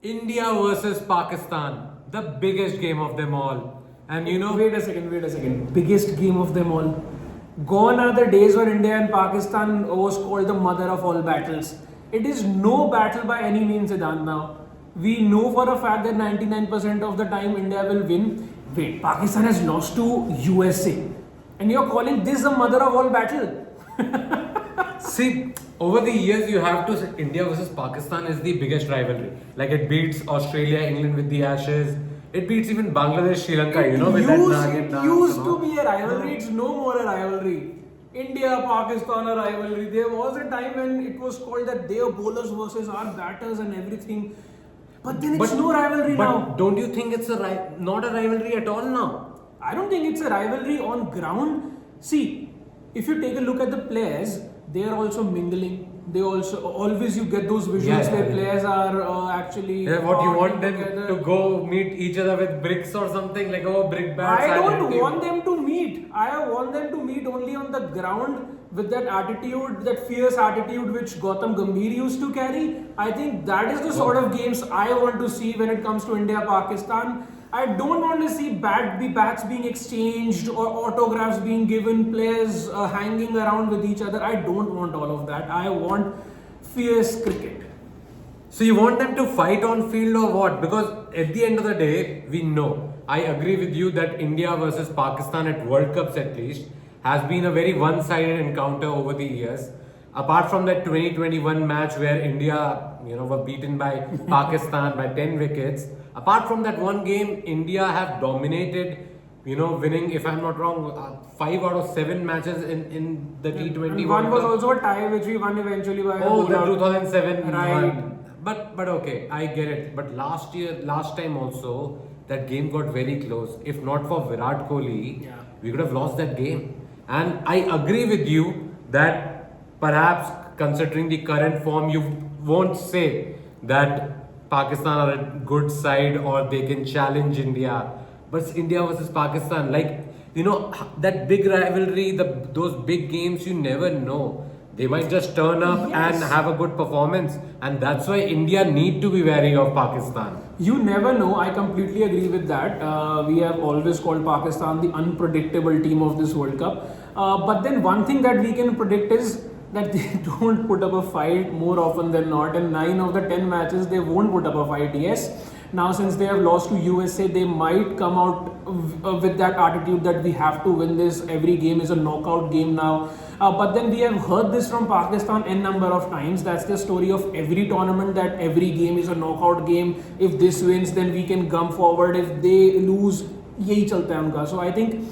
India versus Pakistan, the biggest game of them all. And you know, Wait a second. Biggest game of them all. Gone are the days where India and Pakistan was called the mother of all battles. It is no battle by any means, Siddhant, now. We know for a fact that 99% of the time India will win. Wait, Pakistan has lost to USA. And you're calling this the mother of all battle? see, over the years, you have to say India versus Pakistan is the biggest rivalry. Like it beats Australia, England with the Ashes. It beats even Bangladesh, Sri Lanka, with that Nagin dance. It used and to all. be a rivalry, it's no more a rivalry. India, Pakistan, a rivalry. There was a time when it was called that their bowlers versus our batters and everything. But then it's no rivalry but now. don't you think it's not a rivalry at all now? I don't think it's a rivalry on ground. See, if you take a look at the players, they are also mingling. They also always you get those visuals where players are actually. Yeah, what you want them together. to go meet each other with bricks or something like brick bats. I don't want them to meet. I want them to meet only on the ground with that attitude, that fierce attitude which Gautam Gambhir used to carry. I think that is the sort of games I want to see when it comes to India Pakistan. I don't want to see bats being exchanged or autographs being given, players hanging around with each other. I don't want all of that. I want fierce cricket. So you want them to fight on field or what? Because at the end of the day, we know. I agree with you that India versus Pakistan at World Cups at least has been a very one-sided encounter over the years. Apart from that 2021 match where India, were beaten by Pakistan by 10 wickets. Apart from that one game, India have dominated, winning, if I'm not wrong, 5 out of 7 matches in the T20 World Cup. One was also a tie which we won eventually by the 2007 right. one. But okay, I get it. But last time also, that game got very close. If not for Virat Kohli, we could have lost that game. And I agree with you that perhaps considering the current form, you won't say that Pakistan are a good side or they can challenge India. But it's India versus Pakistan, that big rivalry, those big games, you never know. They might just turn up and have a good performance, and that's why India need to be wary of Pakistan. You never know. I completely agree with that. We have always called Pakistan the unpredictable team of this World Cup. But then one thing that we can predict is that they don't put up a fight more often than not. In 9 of the 10 matches, they won't put up a fight. Yes. Now, since they have lost to USA, they might come out with that attitude that we have to win this. Every game is a knockout game now. But then we have heard this from Pakistan n number of times. That's the story of every tournament, that every game is a knockout game. If this wins, then we can come forward. If they lose, yahi chalta hai unka. So I think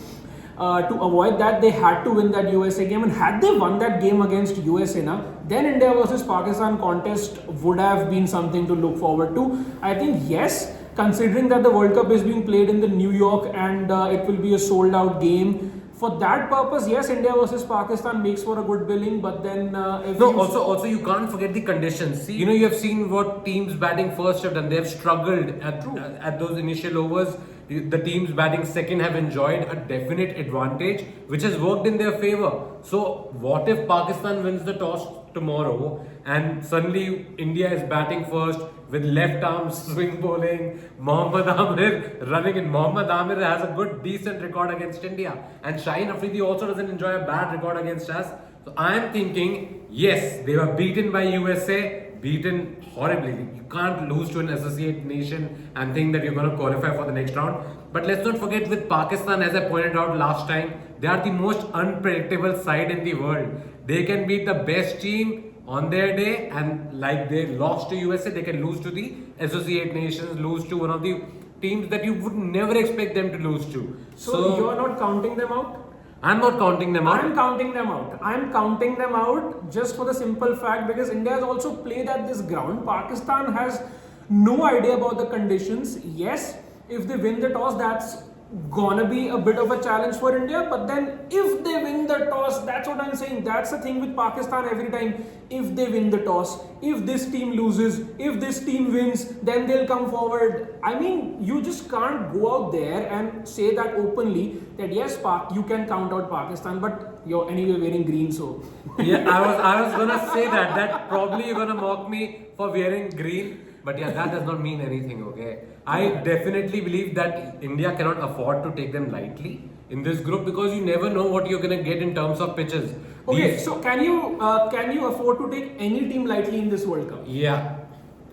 to avoid that, they had to win that USA game. And had they won that game against USA, then India versus Pakistan contest would have been something to look forward to. I think yes, considering that the World Cup is being played in the New York and it will be a sold out game. For that purpose, yes, India versus Pakistan makes for a good billing, but then also you can't forget the conditions. See, you have seen what teams batting first have done. They have struggled at those initial overs. The teams batting second have enjoyed a definite advantage, which has worked in their favor. So, what if Pakistan wins the toss tomorrow and suddenly India is batting first with left arm swing bowling, Mohammad Amir running in. Mohammad Amir has a good, decent record against India, and Shaheen Afridi also doesn't enjoy a bad record against us. So, I am thinking, yes, they were beaten by USA. Beaten horribly. You can't lose to an associate nation and think that you're going to qualify for the next round. But let's not forget with Pakistan, as I pointed out last time, they are the most unpredictable side in the world. They can beat the best team on their day, and like they lost to USA, they can lose to the associate nations, lose to one of the teams that you would never expect them to lose to. So you're not counting them out? I'm not counting them out. I'm counting them out. I'm counting them out just for the simple fact because India has also played at this ground. Pakistan has no idea about the conditions. Yes, if they win the toss, that's gonna be a bit of a challenge for India. But then if they win the toss, that's what I'm saying. That's the thing with Pakistan every time. If they win the toss, if this team loses, if this team wins, then they'll come forward. I mean, you just can't go out there and say that openly that yes, you can count out Pakistan, but you're anyway wearing green, so. Yeah, I was gonna say that probably you're gonna mock me for wearing green. But yeah, that does not mean anything, okay? I definitely believe that India cannot afford to take them lightly in this group because you never know what you're gonna get in terms of pitches. Okay, so can you afford to take any team lightly in this World Cup? Yeah,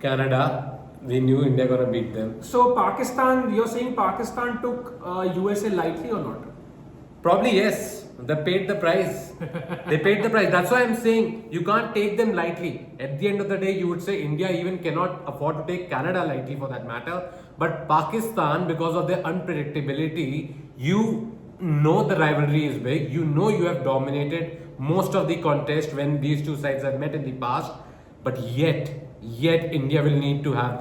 Canada. We knew India gonna beat them. So Pakistan, you're saying Pakistan took USA lightly or not? Probably yes. They paid the price. They paid the price. That's why I'm saying you can't take them lightly. At the end of the day, you would say India even cannot afford to take Canada lightly for that matter. But Pakistan, because of their unpredictability, you know the rivalry is big. You know you have dominated most of the contest when these two sides have met in the past. But yet India will need to have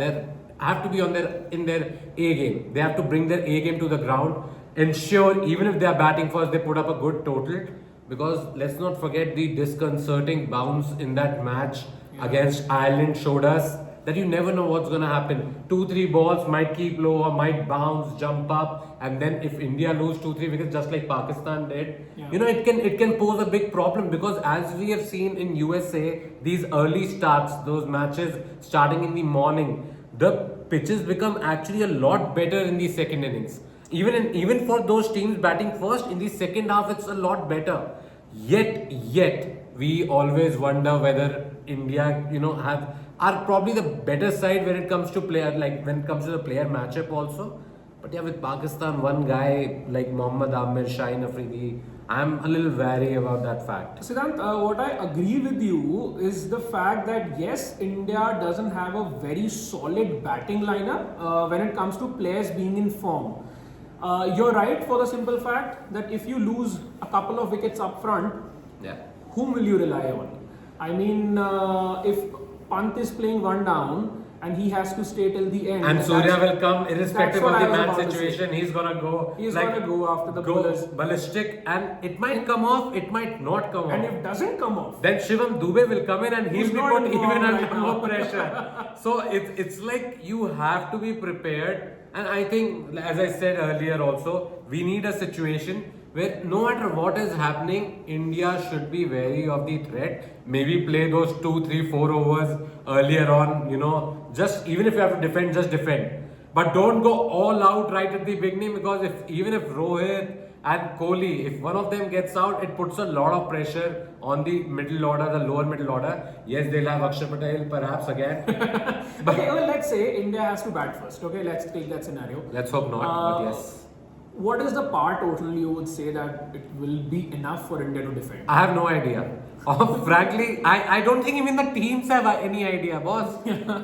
to be in their A game. They have to bring their A game to the ground. Ensure even if they are batting first, they put up a good total. Because let's not forget the disconcerting bounce in that match against Ireland showed us that you never know what's gonna happen. 2-3 balls might keep low or might bounce, jump up, and then if India lose 2-3 wickets just like Pakistan did, it can pose a big problem because as we have seen in USA, these early starts, those matches starting in the morning, the pitches become actually a lot better in the second innings. Even for those teams batting first in the second half, it's a lot better. Yet we always wonder whether India, are probably the better side when it comes to when it comes to the player matchup also. But yeah, with Pakistan, one guy like Mohammad Amir, Shaheen Afridi, I'm a little wary about that fact. Siddhant, what I agree with you is the fact that yes, India doesn't have a very solid batting lineup when it comes to players being in form. You're right for the simple fact that if you lose a couple of wickets up front, whom will you rely on? I mean, if Pant is playing one down and he has to stay till the end, and Surya will come irrespective of the match situation. He's gonna go. He's gonna go after the bowlers. Ballistic, and it might come off, it might not come off. And if it doesn't come off, then Shivam Dube will come in and he'll be put even under more pressure. So it's like you have to be prepared. And I think, as I said earlier also, we need a situation where no matter what is happening, India should be wary of the threat. Maybe play those 2, 3, 4 overs earlier on, just even if you have to defend, just defend. But don't go all out right at the beginning because even if Rohit and Kohli, if one of them gets out, it puts a lot of pressure on the middle order, the lower middle order. Yes, they'll have Akshar Patel perhaps again. But okay, well, let's say India has to bat first. Okay, let's take that scenario. Let's hope not, but yes. What is the par total you would say that it will be enough for India to defend? I have no idea. Frankly, I don't think even the teams have any idea, boss.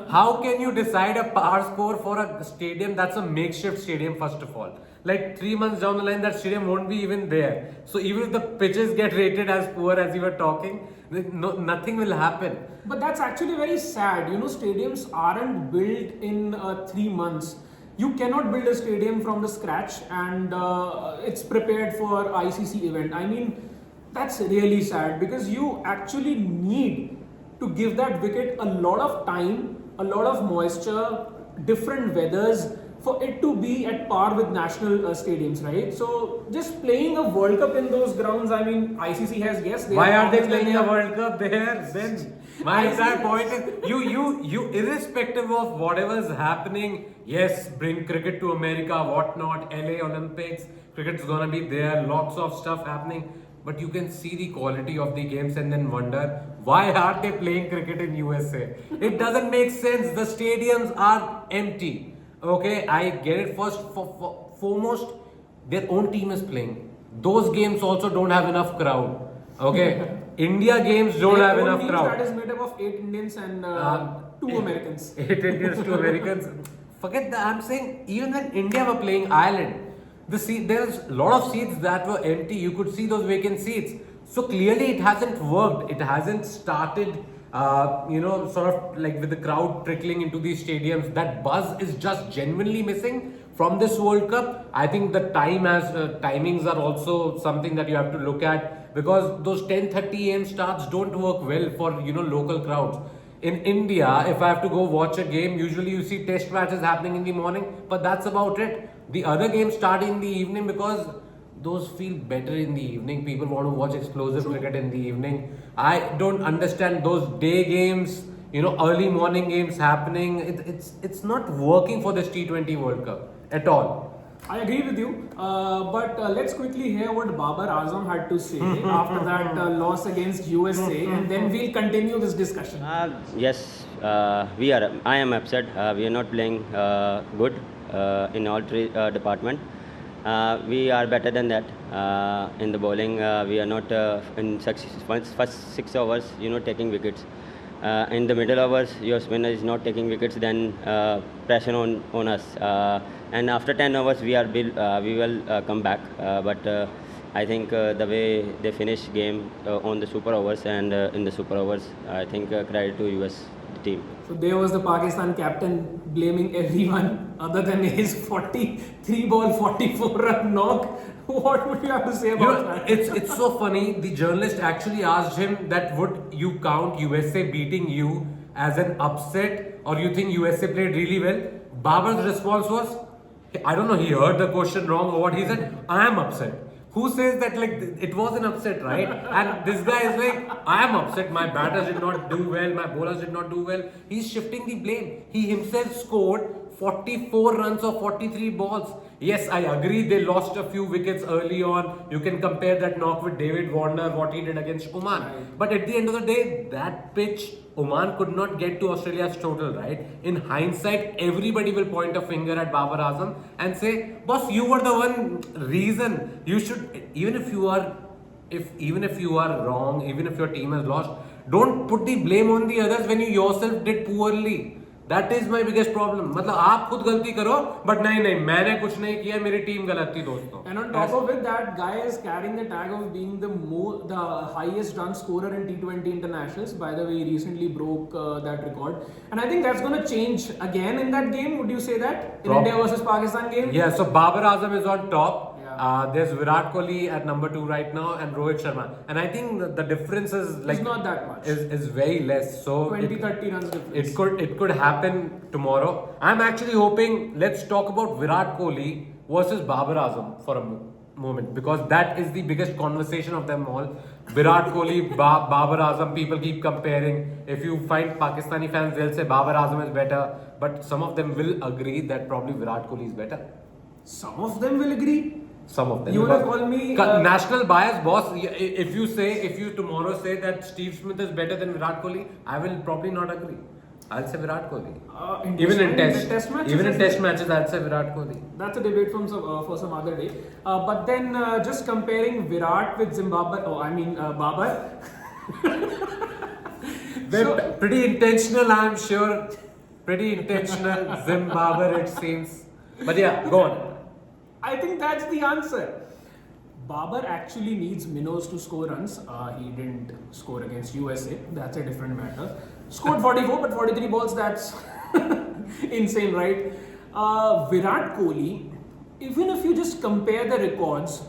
How can you decide a par score for a stadium that's a makeshift stadium, first of all? Like 3 months down the line, that stadium won't be even there. So even if the pitches get rated as poor as you were talking, nothing will happen. But that's actually very sad. Stadiums aren't built in 3 months. You cannot build a stadium from the scratch and it's prepared for ICC event. I mean, that's really sad because you actually need to give that wicket a lot of time, a lot of moisture, different weathers for it to be at par with national stadiums, right? So just playing a World Cup in those grounds, I mean, ICC has, yes. Why are they playing a World Cup there then? My exact point is, you irrespective of whatever's happening, yes, bring cricket to America, whatnot, LA Olympics, cricket's gonna be there, lots of stuff happening. But you can see the quality of the games and then wonder, why are they playing cricket in USA? It doesn't make sense. The stadiums are empty. Okay, I get it. Foremost, their own team is playing. Those games also don't have enough crowd. Okay, India games don't have enough crowd. That is made up of 8 Indians and 2 Americans. 8 Indians, 2 Americans. Forget that. I'm saying even when India were playing Ireland, there's a lot of seats that were empty. You could see those vacant seats. So clearly it hasn't worked. It hasn't started. Sort of like with the crowd trickling into these stadiums, that buzz is just genuinely missing from this World Cup. I think the timings are also something that you have to look at because those 10:30 a.m. starts don't work well for local crowds. In India, if I have to go watch a game, usually you see test matches happening in the morning, but that's about it. The other games start in the evening because those feel better in the evening. People want to watch explosive cricket in the evening. I don't understand those day games early morning games happening. It's not working for this T20 World Cup at all. I agree with you, but let's quickly hear what Babar Azam had to say after that loss against USA, and then we'll continue this discussion. Yes, I am upset. We are not playing good in all three department. We are better than that in the bowling. We are not in first 6 overs, taking wickets. In the middle overs, your spinner is not taking wickets. Then pressure on us. And after 10 overs, we will come back. But I think the way they finish game on the super overs and in the super overs, I think credit to US team. So there was the Pakistan captain blaming everyone other than his 43 ball 44 run knock. What would you have to say about that? It's so funny. The journalist actually asked him that would you count USA beating you as an upset, or you think USA played really well? Babar's response was, I don't know, he heard the question wrong or what. He said, I am upset. Who says that it was an upset, right? And this guy is like, I am upset, my batters did not do well, my bowlers did not do well. He's shifting the blame. He himself scored 44 runs of 43 balls. Yes, I agree they lost a few wickets early on. You can compare that knock with David Warner, what he did against Oman. Right. But at the end of the day, that pitch, Oman could not get to Australia's total, right? In hindsight, everybody will point a finger at Babar Azam and say, boss, you were the one reason. You should, even if you are wrong, even if your team has lost, don't put the blame on the others when you yourself did poorly. That is my biggest problem. मतलब आप खुद गलती करो, but नहीं मैंने कुछ नहीं किया, मेरी टीम गलत थी दोस्तों. And on top of it, that guy is carrying the tag of being the highest run scorer in T20 internationals. By the way, he recently broke that record, and I think that's going to change again in that game. Would you say that in India versus Pakistan game? Yeah. So Babar Azam is on top. Yeah. There's Virat Kohli at number 2 right now, and Rohit Sharma. And I think the difference is It's not that much. Is very less. So 20-30 runs difference. It could happen tomorrow. I'm actually hoping. Let's talk about Virat Kohli versus Babar Azam for a moment, because that is the biggest conversation of them all. Virat Kohli, Babar Azam. People keep comparing. If you find Pakistani fans, they'll say Babar Azam is better, but some of them will agree that probably Virat Kohli is better. Some of them will agree. Some of them. You wanna call me national bias, boss? If you tomorrow say that Steve Smith is better than Virat Kohli, I will probably not agree. I'll say Virat Kohli. Even in test matches, I'll say Virat Kohli. That's a debate for some other day. But then just comparing Virat with Zimbabwe. Babar. They're pretty intentional, I'm sure. Pretty intentional. Zimbabwe, it seems. But yeah, go on. I think that's the answer. Babar actually needs minnows to score runs. He didn't score against USA. That's a different matter. Scored 44, but 43 balls, that's insane, right? Virat Kohli, even if you just compare the records,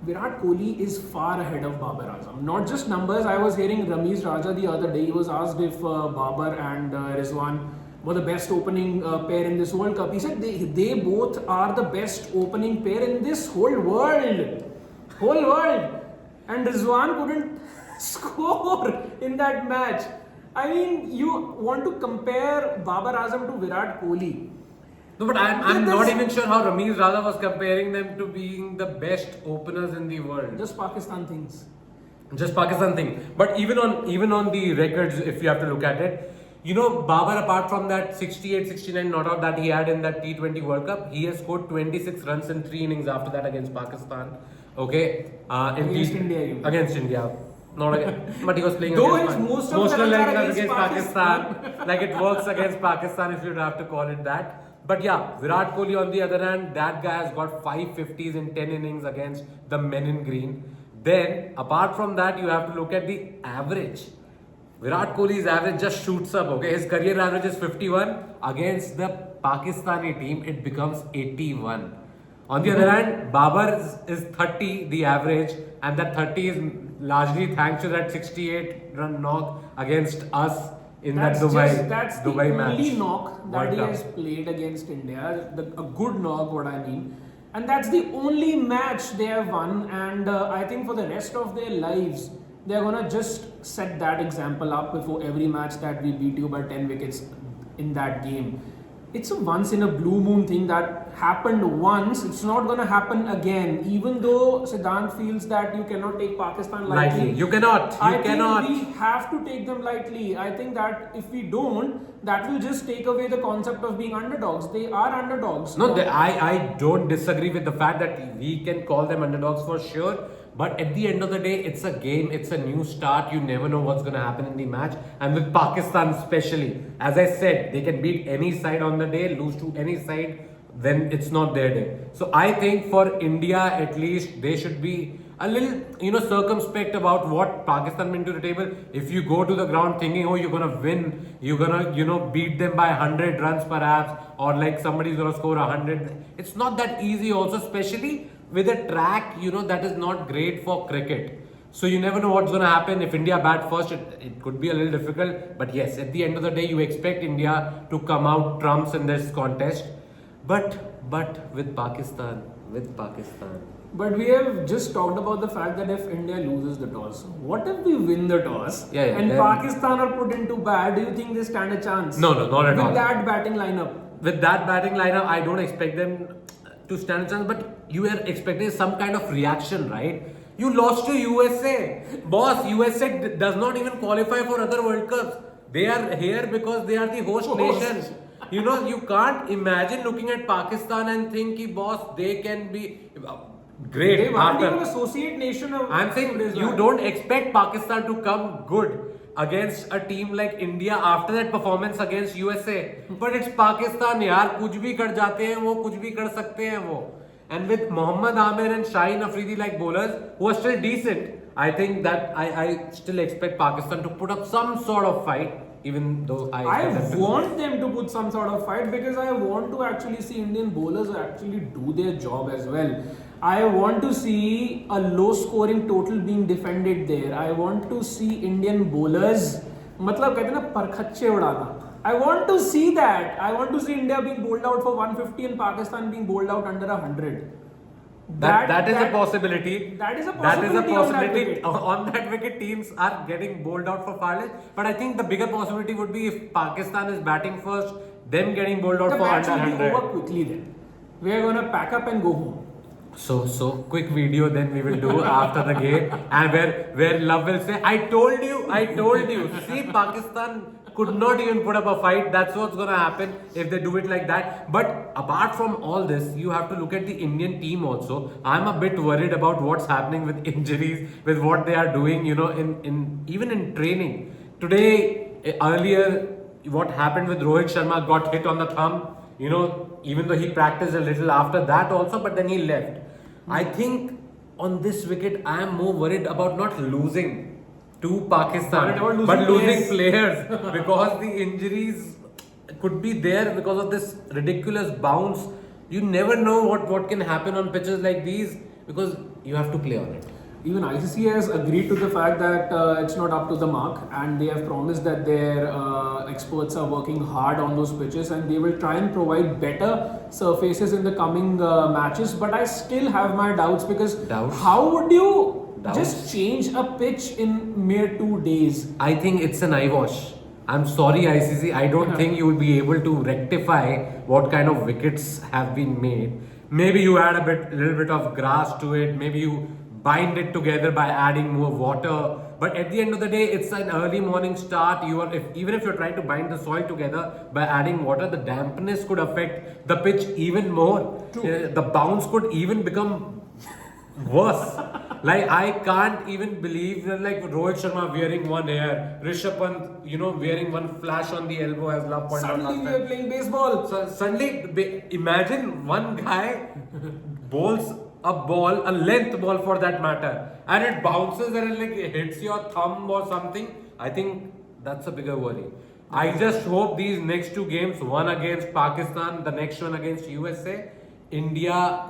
Virat Kohli is far ahead of Babar Azam. Not just numbers. I was hearing Ramiz Raja the other day. He was asked if Babar and Rizwan were the best opening pair in this World Cup. He said they both are the best opening pair in this whole world. And Rizwan couldn't score in that match. I mean, you want to compare Babar Azam to Virat Kohli. No, but I'm not even sure how Ramiz Raza was comparing them to being the best openers in the world. Just Pakistan things. Just Pakistan thing. But even on the records, if you have to look at it, Babar, apart from that 68-69 not out that he had in that T20 World Cup, he has scored 26 runs in 3 innings after that against Pakistan. Okay? Against India. Against India. Not again. But he was playing Though against most of the like runs against Pakistan. Like it works against Pakistan if you'd have to call it that. But yeah, Virat Kohli on the other hand, that guy has got 5 50s in 10 innings against the men in green. Then, apart from that, you have to look at the average. Virat Kohli's average just shoots up, okay? His career average is 51. Against the Pakistani team, it becomes 81. On the other hand, Babar is 30, the average, and that 30 is largely thanks to that 68 run knock against us in That's that Dubai That's match. the only knock that World he Cup. has played against India. A good knock, what I mean. And that's the only match they have won. And I think for the rest of their lives, they're gonna just set that example up before every match that we beat you by 10 wickets in that game. It's a once in a blue moon thing that happened once. It's not gonna happen again. Even though Siddhant feels that you cannot take Pakistan lightly, You cannot. I You cannot. think we have to take them lightly. I think that if we don't, that will just take away the concept of being underdogs. They are underdogs. No, I don't disagree with the fact that we can call them underdogs for sure. But at the end of the day, it's a game, it's a new start. You never know what's going to happen in the match. And with Pakistan, especially, as I said, they can beat any side on the day, lose to any side, then it's not their day. So I think for India, at least, they should be a little, circumspect about what Pakistan bring to the table. If you go to the ground thinking, oh, you're gonna win, you're gonna, beat them by 100 runs perhaps, or like somebody's gonna score 100. It's not that easy. Also, especially with a track, that is not great for cricket. So you never know what's gonna happen. If India bat first, it could be a little difficult. But yes, at the end of the day, you expect India to come out trumps in this contest. But with Pakistan. But we have just talked about the fact that if India loses the toss, what if we win the toss and then Pakistan are put into bat? Do you think they stand a chance? No, not at all. With that batting lineup. With that batting lineup, I don't expect them to stand a chance. But you are expecting some kind of reaction, right? You lost to USA. Boss, USA does not even qualify for other World Cups. They are here because they are the host nation. You can't imagine looking at Pakistan and think, boss, they can be great. They weren't even associate nation of. I'm saying you don't expect Pakistan to come good against a team like India after that performance against USA. But it's Pakistan, yaar. कुछ भी कर जाते हैं वो, कुछ भी कर सकते हैं वो. And with Mohammad Amir and Shaheen Afridi like bowlers who are still decent, I think that I still expect Pakistan to put up some sort of fight. Even though I want them to put some sort of fight, because I want to actually see Indian bowlers actually do their job as well. I want to see a low scoring total being defended there. I want to see Indian bowlers, मतलब कहते हैं ना परखच्चे उड़ाना. I want to see that. I want to see India being bowled out for 150 and Pakistan being bowled out under 100. That is a possibility. That is a possibility. On that wicket, teams are getting bowled out for far less. But I think the bigger possibility would be if Pakistan is batting first, them getting bowled out for under 100. The match will be over quickly then. We are going to pack up and go home. So quick video then we will do after the game, and where Love will say, I told you. See, Pakistan could not even put up a fight. That's what's gonna happen if they do it like that. But apart from all this, you have to look at the Indian team also. I'm a bit worried about what's happening with injuries, with what they are doing, in even in training. Today, earlier, what happened with Rohit Sharma, got hit on the thumb, even though he practiced a little after that also, but then he left. I think on this wicket, I am more worried about not losing to Pakistan, but losing players because the injuries could be there because of this ridiculous bounce. You never know what can happen on pitches like these because you have to play on it. Even ICC has agreed to the fact that it's not up to the mark, and they have promised that their experts are working hard on those pitches and they will try and provide better surfaces in the coming matches. But I still have my doubts because how would you just change a pitch in mere 2 days? I think it's an eyewash. I'm sorry, ICC. I don't think you will be able to rectify what kind of wickets have been made. Maybe you add a little bit of grass to it. Maybe you bind it together by adding more water. But at the end of the day, it's an early morning start. Even if you're trying to bind the soil together by adding water, the dampness could affect the pitch even more. The bounce could even become worse. Like, I can't even believe that, like, Rohit Sharma wearing one hair, Rishabh Pant, wearing one flash on the elbow, as Love pointed out last time. Suddenly we are playing baseball. So suddenly, imagine one guy bowls a ball, a length ball for that matter, and it bounces and it hits your thumb or something. I think that's a bigger worry. I just hope these next 2 games, one against Pakistan, the next one against USA, India,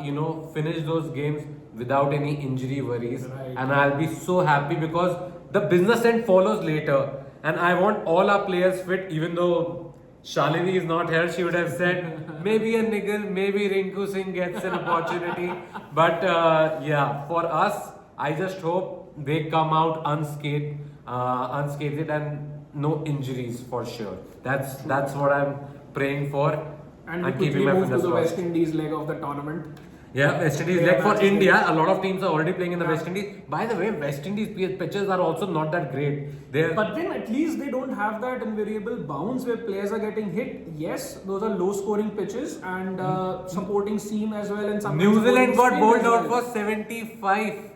finish those games without any injury worries. Right. And I'll be so happy because the business end follows later. And I want all our players fit, even though Shalini is not here. She would have said, maybe a niggle, maybe Rinku Singh gets an opportunity. But for us, I just hope they come out unscathed and no injuries for sure. That's what I'm praying for. And we quickly move to the West Indies leg of the tournament. Yeah, West Indies leg for India. A lot of teams are already playing in the West Indies. By the way, West Indies pitches are also not that great. But then at least they don't have that invariable bounce where players are getting hit. Yes, those are low-scoring pitches and supporting seam as well. And New Zealand got bowled out for 75.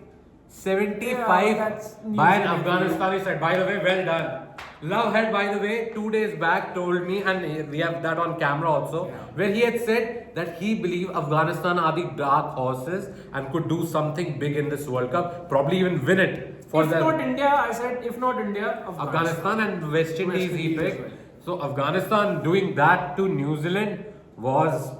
75 by an Afghanistani side. By the way, well done. Love Head, by the way, 2 days back told me, and we have that on camera also, where he had said that he believed Afghanistan are the dark horses and could do something big in this World Cup, probably even win it. Not India, I said, if not India, Afghanistan and West Indies he picked. Well. So Afghanistan doing that to New Zealand was,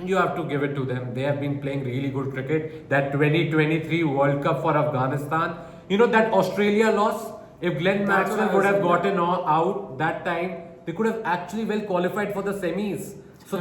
you have to give it to them. They have been playing really good cricket. That 2023 World Cup for Afghanistan, you know, that Australia loss, if Glenn Maxwell would have gotten out that time, they could have actually well qualified for the semis. So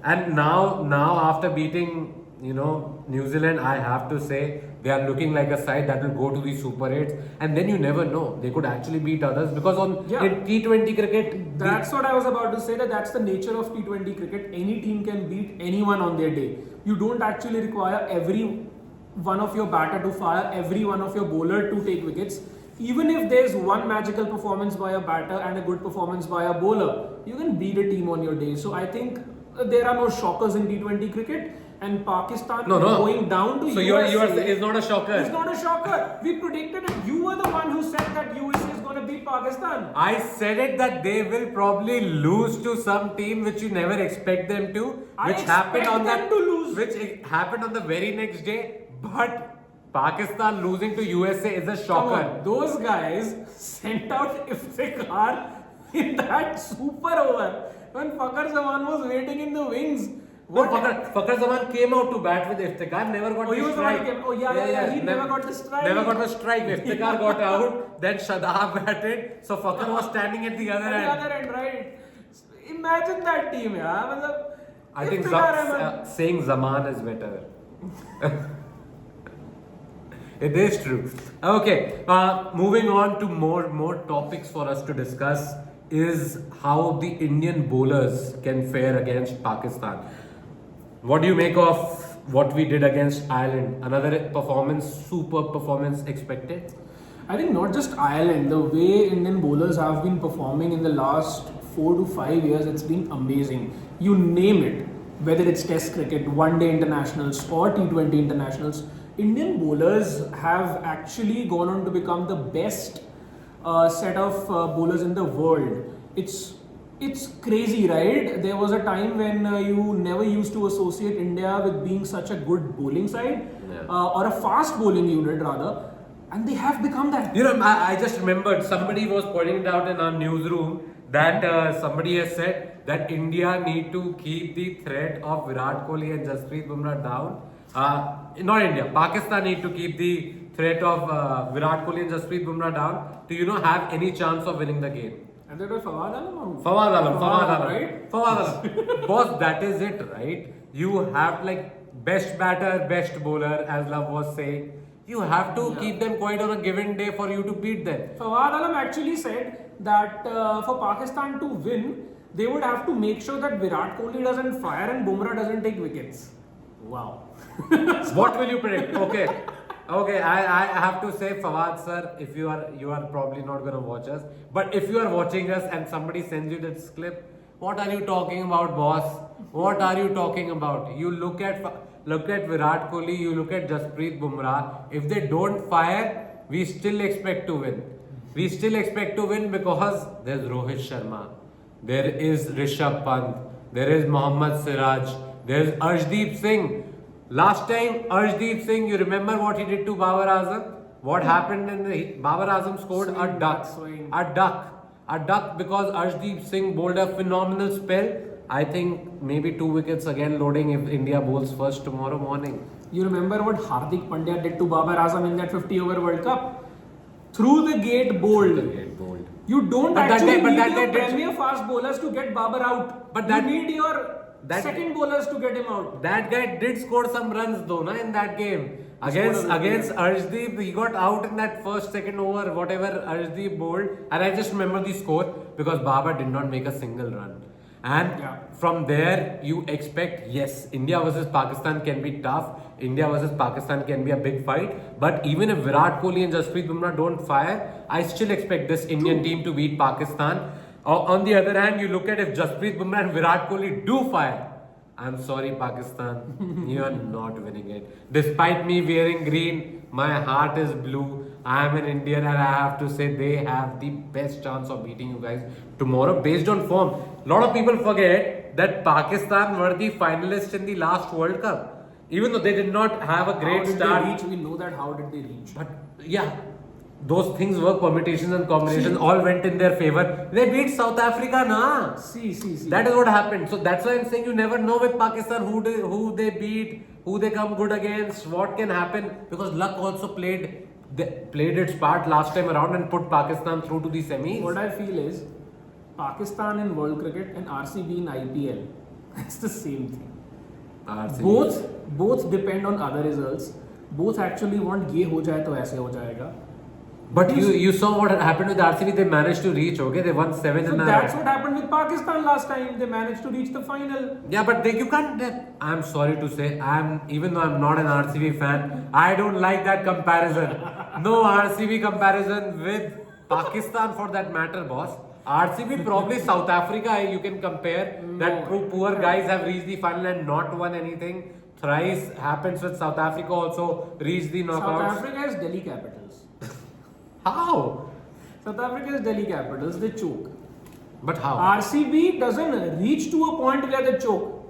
and now after beating, you know, New Zealand, I have to say they are looking like a side that will go to the Super 8s, and then you never know, they could actually beat others because in T20 cricket, that's what I was about to say, that's the nature of T20 cricket. Any team can beat anyone on their day. You don't actually require every one of your batter to fire, every one of your bowler to take wickets. Even if there's one magical performance by a batter and a good performance by a bowler, you can beat a team on your day. So I think there are no shockers in T20 cricket, and Pakistan going down to so USA. It's not a shocker. It's not a shocker. We predicted it. You were the one who said that USA is going to beat Pakistan. I said it that they will probably lose to some team which you never expect them to, which happened on the very next day, but Pakistan losing to USA is a shocker. Those guys sent out Iftikhar in that super over when Babar Azam was waiting in the wings. Babar Azam came out to bat with Iftikhar, never got the strike. He never got the strike. Never got the strike. Iftikhar got out, then Shadab batted, so Babar was standing at the other end. At the other end, right. Imagine that team, yeah. I think saying Zaman is better. It is true. Okay, moving on to more topics for us to discuss is how the Indian bowlers can fare against Pakistan. What do you make of what we did against Ireland? Another superb performance expected? I think not just Ireland, the way Indian bowlers have been performing in the last 4 to 5 years, it's been amazing. You name it, whether it's Test cricket, One-Day internationals or T20 internationals, Indian bowlers have actually gone on to become the best set of bowlers in the world. It's crazy, right? There was a time when you never used to associate India with being such a good bowling side, or a fast bowling unit rather, and they have become that. You know, I just remembered somebody was pointing it out in our newsroom that somebody has said that India need to keep the threat of Virat Kohli and Jasprit Bumrah down. Not India, Pakistan need to keep the threat of Virat Kohli and Jasprit Bumrah down to have any chance of winning the game. And that was Fawad Alam? Fawad Alam, right? Fawad Alam. Boss, that is it, right? You have best batter, best bowler, as Love was saying. You have to keep them quiet on a given day for you to beat them. Fawad Alam actually said that for Pakistan to win, they would have to make sure that Virat Kohli doesn't fire and Bumrah doesn't take wickets. Wow. What will you predict? Okay, I have to say, Fawad sir, if you are probably not going to watch us, but if you are watching us and somebody sends you this clip, what are you talking about, boss? What are you talking about? You look at Virat Kohli, you look at Jasprit Bumrah. If they don't fire, we still expect to win. We still expect to win because there's Rohit Sharma, there is Rishabh Pant, there is Mohammad Siraj, there's Arshdeep Singh. Last time, Arshdeep Singh, you remember what he did to Babar Azam? What happened in Babar Azam scored a duck because Arshdeep Singh bowled a phenomenal spell. I think maybe 2 wickets again loading if India bowls first tomorrow morning. You remember what Hardik Pandya did to Babar Azam in that 50-over World Cup? Through the gate bowled. You don't need your premier fast bowlers to get Babar out. You need your second bowlers to get him out. That guy did score some runs though, na, in that game. Against Arshdeep, he got out in that first, second over, whatever Arshdeep bowled. And I just remember the score because Babar did not make a single run. And from there, you expect, yes, India versus Pakistan can be tough. India versus Pakistan can be a big fight. But even if Virat Kohli and Jasprit Bumrah don't fire, I still expect this Indian team to beat Pakistan. On the other hand, you look at if Jasprit Bumrah and Virat Kohli do fire, I'm sorry, Pakistan, you are not winning it. Despite me wearing green, my heart is blue. I am an Indian and I have to say they have the best chance of beating you guys tomorrow based on form. A lot of people forget that Pakistan were the finalists in the last World Cup. Even though they did not have a great start. How did they reach? We know that. How did they reach? But yeah, those things were permutations and combinations all went in their favor. They beat South Africa, na. See. That is what happened. So that's why I'm saying you never know with Pakistan who they beat, who they come good against, what can happen. Because luck also played its part last time around and put Pakistan through to the semis. What I feel is Pakistan in World Cricket and RCB in IPL. It's the same thing. RCB. Both depend on other results. Both actually want ये हो जाए तो ऐसे हो जाएगा. But you saw what happened with RCB. They managed to reach. Okay, they won 7 So in a that's what happened with Pakistan last time. They managed to reach the final. Yeah, but you can't. I'm sorry to say, even though I'm not an RCB fan, I don't like that comparison. No RCB comparison with Pakistan for that matter, boss. RCB probably South Africa. You can compare that poor guys have reached the final and not won anything. Thrice happens with South Africa also reached the knockouts. South Africa is Delhi Capitals. How? South Africa is Delhi Capitals. They choke. But how? RCB doesn't reach to a point where they choke.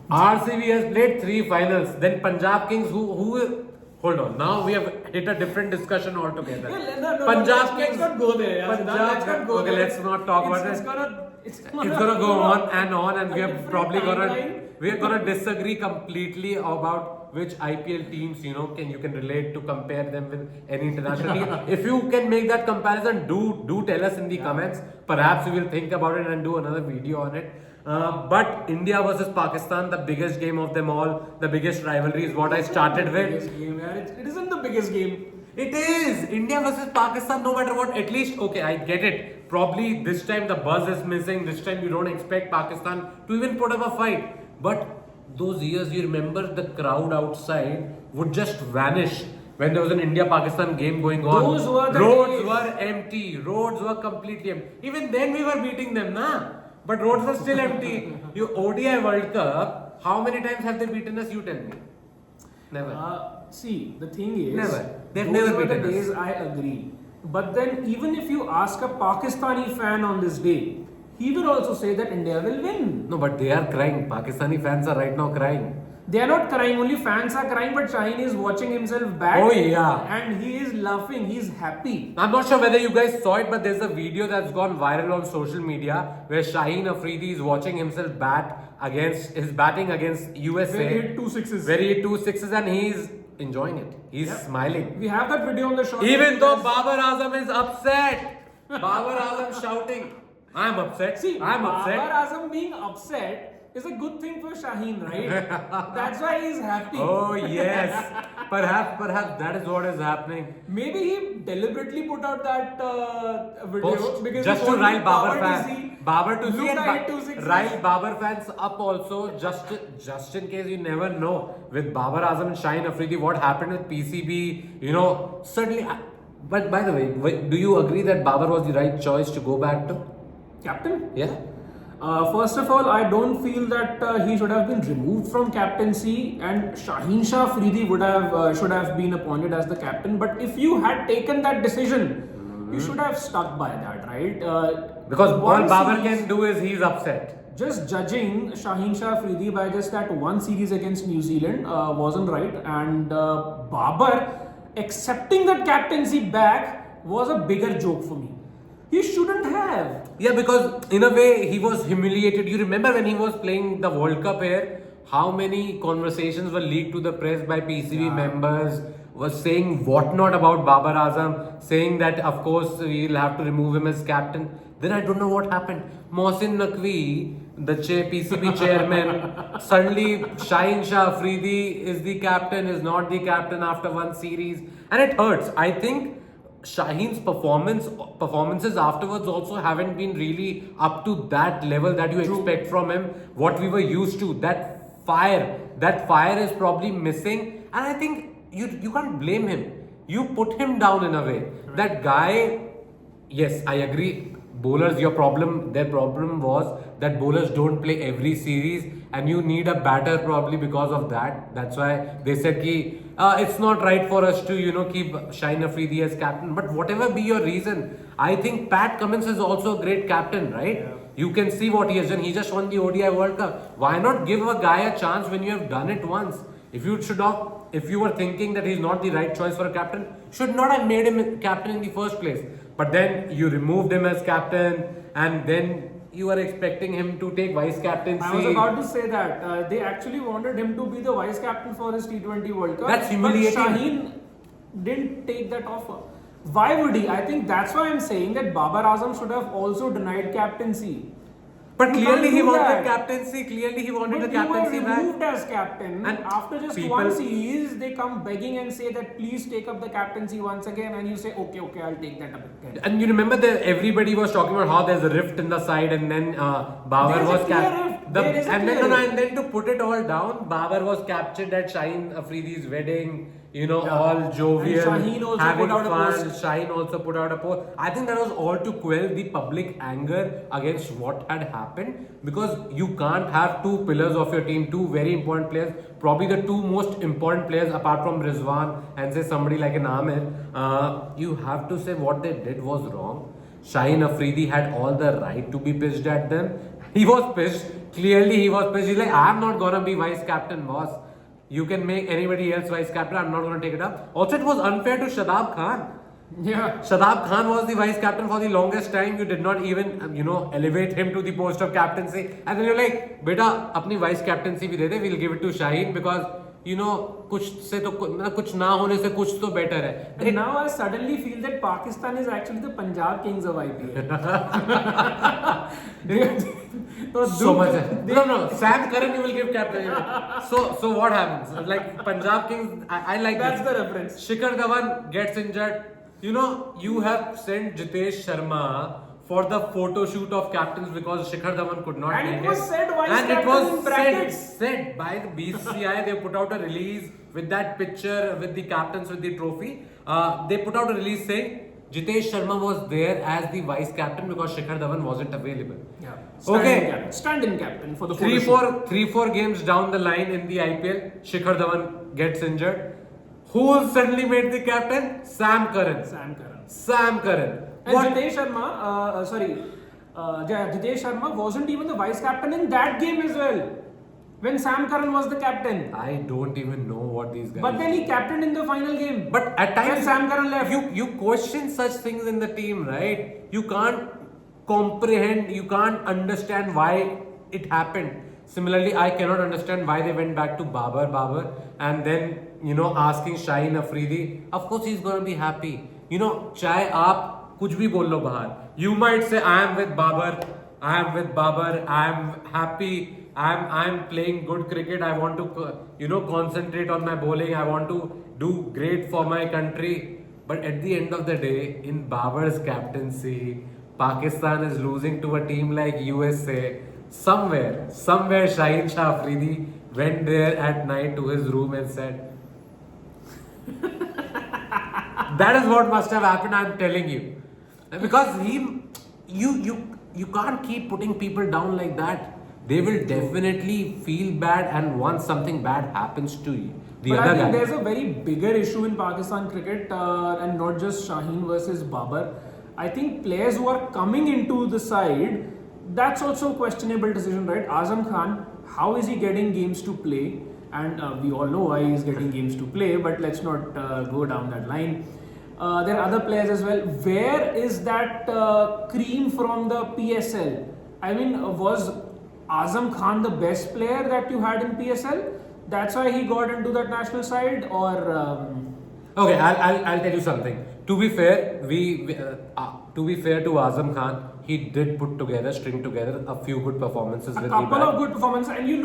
RCB has played 3 finals. Then Punjab Kings, who hold on. Now we have hit a different discussion altogether. Punjab Kings. Let's not go there. Let's not go there. Let's not talk about it. It's gonna go on, and we are probably gonna disagree completely about which IPL teams you can relate to, compare them with any international team. If you can make that comparison, do tell us in the comments. Perhaps we will think about it and do another video on it. But India versus Pakistan, the biggest game of them all, the biggest rivalry is what I started with. It isn't the biggest game. It is! India versus Pakistan, no matter what, at least, okay, I get it. Probably this time the buzz is missing, this time you don't expect Pakistan to even put up a fight. But those years, you remember the crowd outside would just vanish when there was an India-Pakistan game going on. Those were the roads days. were empty, roads were completely empty. Even then we were beating them, na? But roads were still empty. You ODI World Cup, how many times have they beaten us, you tell me? Never. See, the thing is, Never. They've those never were the beaten us. days I agree. But then, even if you ask a Pakistani fan on this day, he will also say that India will win. No, but they are crying. Pakistani fans are right now crying. They are not crying, only fans are crying, but Shaheen is watching himself back. Oh, yeah. And he is laughing, he is happy. I'm not sure whether you guys saw it, but there's a video that's gone viral on social media where Shaheen Afridi is watching himself batting against USA. Where he hit 2 sixes. Where he hit 2 sixes and he's enjoying it. He's smiling. We have that video on the show. Even though Babar Azam is upset. Babar Azam shouting. I'm upset. See, I'm upset. Babar Azam being upset is a good thing for Shaheen, right? That's why he's happy. Oh yes. Perhaps that is what is happening. Maybe he deliberately put out that video Post, because just he to wanted rile Babar to see fans. Babar to see look and at 2 sixes. rile Babar fans up also just in case you never know with Babar Azam and Shaheen Afridi what happened with PCB. Certainly. But by the way, do you agree that Babar was the right choice to go back to? Captain? Yeah. First of all, I don't feel that he should have been removed from captaincy, and Shaheen Shah Afridi should have been appointed as the captain. But if you had taken that decision, you should have stuck by that, right? Because all Babar series- can do is he's upset. Just judging Shaheen Shah Afridi by just that one series against New Zealand wasn't right, and Babar accepting that captaincy back was a bigger joke for me. He shouldn't have. Yeah, because in a way he was humiliated. You remember when he was playing the World Cup here, how many conversations were leaked to the press by PCB members, was saying what not about Babar Azam, saying that of course we'll have to remove him as captain. Then I don't know what happened. Mohsin Naqvi the PCB chairman. Suddenly, Shaheen Shah Afridi is the captain, is not the captain after one series, and it hurts. I think Shaheen's performances afterwards also haven't been really up to that level that you expect from him. What we were used to, that fire is probably missing, and I think you can't blame him. You put him down in a way. That guy, yes, I agree. Bowlers, their problem was that bowlers don't play every series, and you need a batter probably because of that. That's why they said ki, it's not right for us to keep Shaheen Afridi as captain. But whatever be your reason, I think Pat Cummins is also a great captain, right? Yeah. You can see what he has done. He just won the ODI World Cup. Why not give a guy a chance when you have done it once? If you were thinking that he's not the right choice for a captain, should not have made him captain in the first place. But then you removed him as captain, and then you are expecting him to take vice captaincy. I was about to say that they actually wanted him to be the vice captain for his T20 World Cup. That's humiliating. But Shaheen didn't take that offer. Why would he? I think that's why I'm saying that Babar Azam should have also denied captaincy. But clearly he wanted captaincy. Clearly he wanted the captaincy back. He was removed as captain, and after just one series, they come begging and say that please take up the captaincy once again, and you say okay, I'll take that up again. And you remember that everybody was talking about how there's a rift in the side, and then Babar was captured. And then to put it all down, Babar was captured at Shaheen Afridi's wedding. All jovial, having fun. Shaheen also put out a post. I think that was all to quell the public anger against what had happened, because you can't have two pillars of your team, two very important players, probably the two most important players apart from Rizwan and say somebody like an Amir. You have to say what they did was wrong. Shaheen Afridi had all the right to be pissed at them. He was pissed. Clearly he was pissed. He's like, I'm not gonna be vice captain, boss. You can make anybody else vice captain. I'm not going to take it up. Also, it was unfair to Shadab Khan. Yeah. Shadab Khan was the vice captain for the longest time. You did not even, elevate him to the post of captaincy. And then you're like, beta, apni vice captaincy bhi de de. We'll give it to Shaheen because, kuch na hone se kuch to better hai. And now I suddenly feel that Pakistan is actually the Punjab Kings of IPL. So much. No. Sam Curran you will give captain. So what happens? Like Punjab Kings, I like that's this. The reference. Shikhar Dhawan gets injured. You have sent Jitesh Sharma for the photo shoot of captains because Shikhar Dhawan could not. And it was said said by the BCCI. They put out a release with that picture with the captains with the trophy. They put out a release saying Jitesh Sharma was there as the vice captain because Shikhar Dhawan wasn't available. Yeah. Stand-in captain for the photo shoot. 3-4 games down the line in the IPL, Shikhar Dhawan gets injured. Who suddenly made the captain? Sam Curran. And Jitesh Sharma wasn't even the vice captain in that game as well. When Sam Curran was the captain. I don't even know what these guys. But then he captained in the final game. But at times when Sam Curran left. You question such things in the team, right? You can't comprehend, you can't understand why it happened. Similarly, I cannot understand why they went back to Babar and then asking Shaheen Afridi. Of course he's gonna be happy. Chahe aap kuch bhi bol lo bahar. You might say I am with Babar, I am happy, I am playing good cricket, I want to concentrate on my bowling, I want to do great for my country. But at the end of the day, in Babar's captaincy, Pakistan is losing to a team like USA. Somewhere Shaheen Shah Afridi went there at night to his room and said, that is what must have happened, I'm telling you. Because you can't keep putting people down like that. They will definitely feel bad, and once something bad happens to you, I think there's a very bigger issue in Pakistan cricket, and not just Shaheen versus Babar. I think players who are coming into the side, that's also a questionable decision, right? Azam Khan, how is he getting games to play? And we all know why he's getting games to play, but let's not go down that line. There are other players as well. Where is that cream from the PSL? I mean, was Azam Khan the best player that you had in PSL? That's why he got into that national side, or? Okay, I'll tell you something. To be fair, to Azam Khan, he did string together a few good performances A with couple the of good performances, and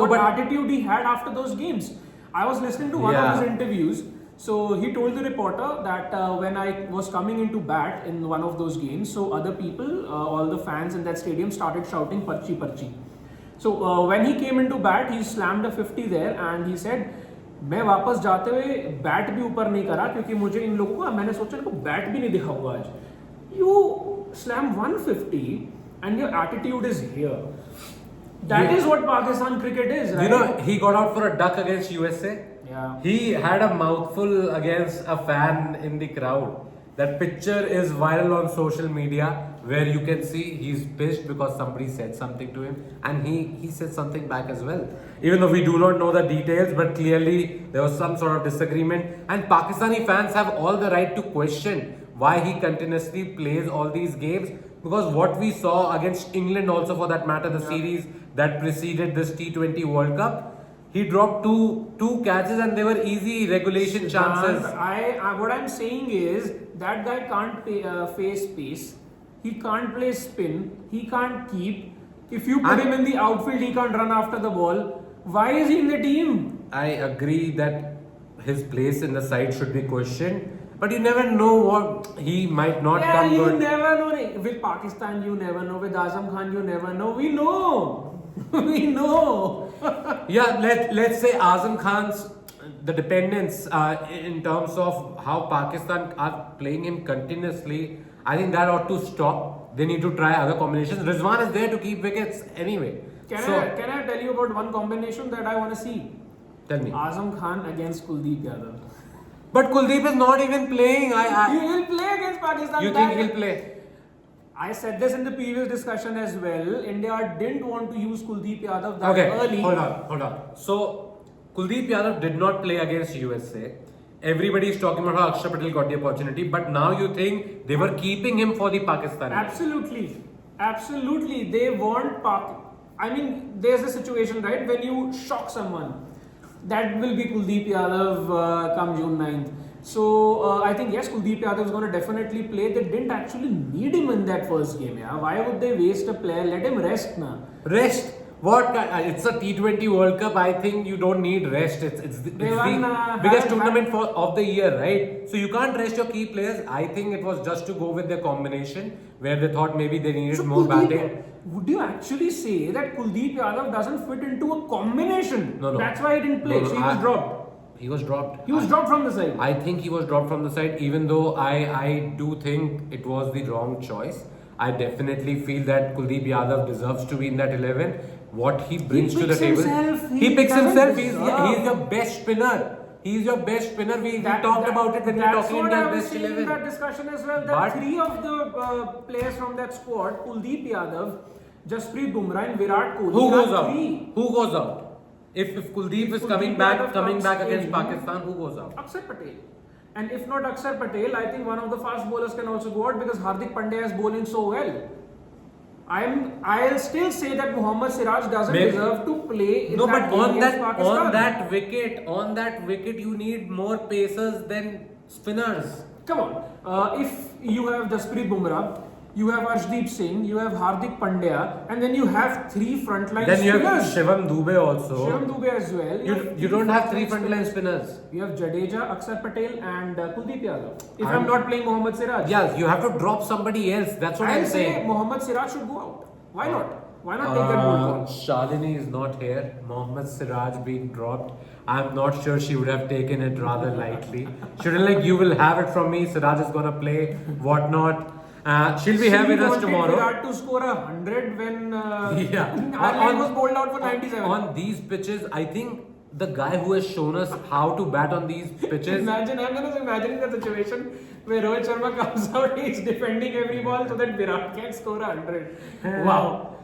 what but- attitude he had after those games. I was listening to one of Yeah. his interviews. So he told the reporter that when I was coming into bat in one of those games, so other people, all the fans in that stadium started shouting "Parchi, Parchi." So when he came into bat, he slammed a 50 there, and he said, मैं वापस जाते हुए bat भी ऊपर नहीं करा क्योंकि मुझे इन लोगों को मैंने सोचा इनको बैट भी नहीं दिखा होगा आज. You slam 150 and your attitude is here. That is what Pakistan cricket is, right? You know, he got out for a duck against USA. Yeah. He had a mouthful against a fan in the crowd. That picture is viral on social media where you can see he's pissed because somebody said something to him, and he said something back as well. Even though we do not know the details, but clearly there was some sort of disagreement, and Pakistani fans have all the right to question why he continuously plays all these games, because what we saw against England also for that matter, the series that preceded this T20 World Cup, he dropped two catches and they were easy regulation chances. What I'm saying is that guy can't face pace. He can't play spin. He can't keep. If you put him in the outfield, he can't run after the ball. Why is he in the team? I agree that his place in the side should be questioned, but you never know what he might not come you good. never know. With Pakistan, you never know. With Azam Khan, you never know. We know. We know. Yeah, let's say Azam Khan's the dependence in terms of how Pakistan are playing him continuously. I think that ought to stop. They need to try other combinations. Rizwan is there to keep wickets anyway. Can I tell you about one combination that I want to see? Tell me. Azam Khan against Kuldeep Yadav. But Kuldeep is not even playing. He will play against Pakistan. You think he'll play? I said this in the previous discussion as well. India didn't want to use Kuldeep Yadav that early. Hold on. So, Kuldeep Yadav did not play against USA. Everybody is talking about how Akshar Patel got the opportunity, but now you think they were keeping him for the Pakistan game. Absolutely. They want I mean, there's a situation, right, when you shock someone. That will be Kuldeep Yadav come June 9th. So I think yes, Kuldeep Yadav is going to definitely play. They didn't actually need him in that first game. Yeah, why would they waste a player? Let him rest now. Rest? What? It's a T20 World Cup. I think you don't need rest. It's the biggest tournament of the year, right? So you can't rest your key players. I think it was just to go with the combination where they thought maybe they needed more batting. Would you actually say that Kuldeep Yadav doesn't fit into a combination? No. That's why he didn't play. So he was dropped. He was dropped. He was dropped from the side. I think he was dropped from the side, even though I do think it was the wrong choice. I definitely feel that Kuldeep Yadav deserves to be in that 11. What he brings to the table. He picks himself. He's your best spinner. He's your best spinner. We talked about it when we were talking about best 11. In that discussion as well. That three of the players from that squad, Kuldeep Yadav, Jasprit Bumrah and Virat Kohli. Who goes out? Who goes out? If Kuldeep is coming back against Pakistan, who goes out? Akshar Patel. And if not Akshar Patel, I think one of the fast bowlers can also go out because Hardik Pandya is bowling so well. I'll still say that Mohammad Siraj doesn't deserve to play in that game against Pakistan. On that wicket, you need more pacers than spinners. Come on. If you have Jasprit Bumrah, you have Arshdeep Singh, you have Hardik Pandya, and then you have three frontline spinners. Then you have Shivam Dube also. Shivam Dube as well. You don't have three frontline spinners. You have Jadeja, Akshar Patel, and Kuldeep Yadav. If I'm not playing Mohammad Siraj. Yes, you have to drop somebody else. That's what I'm saying. I'll say Mohammad Siraj should go out. Why not? Why not take that ball? Shalini is not here. Mohammad Siraj being dropped. I'm not sure she would have taken it rather lightly. Shouldn't you will have it from me. Siraj is gonna play whatnot. She'll be here with us tomorrow. Virat to score 100 when Ireland was bowled out for 97. On these pitches, I think the guy who has shown us how to bat on these pitches. I'm just imagining the situation where Rohit Sharma comes out, he's defending every ball so that Virat can score 100. Wow.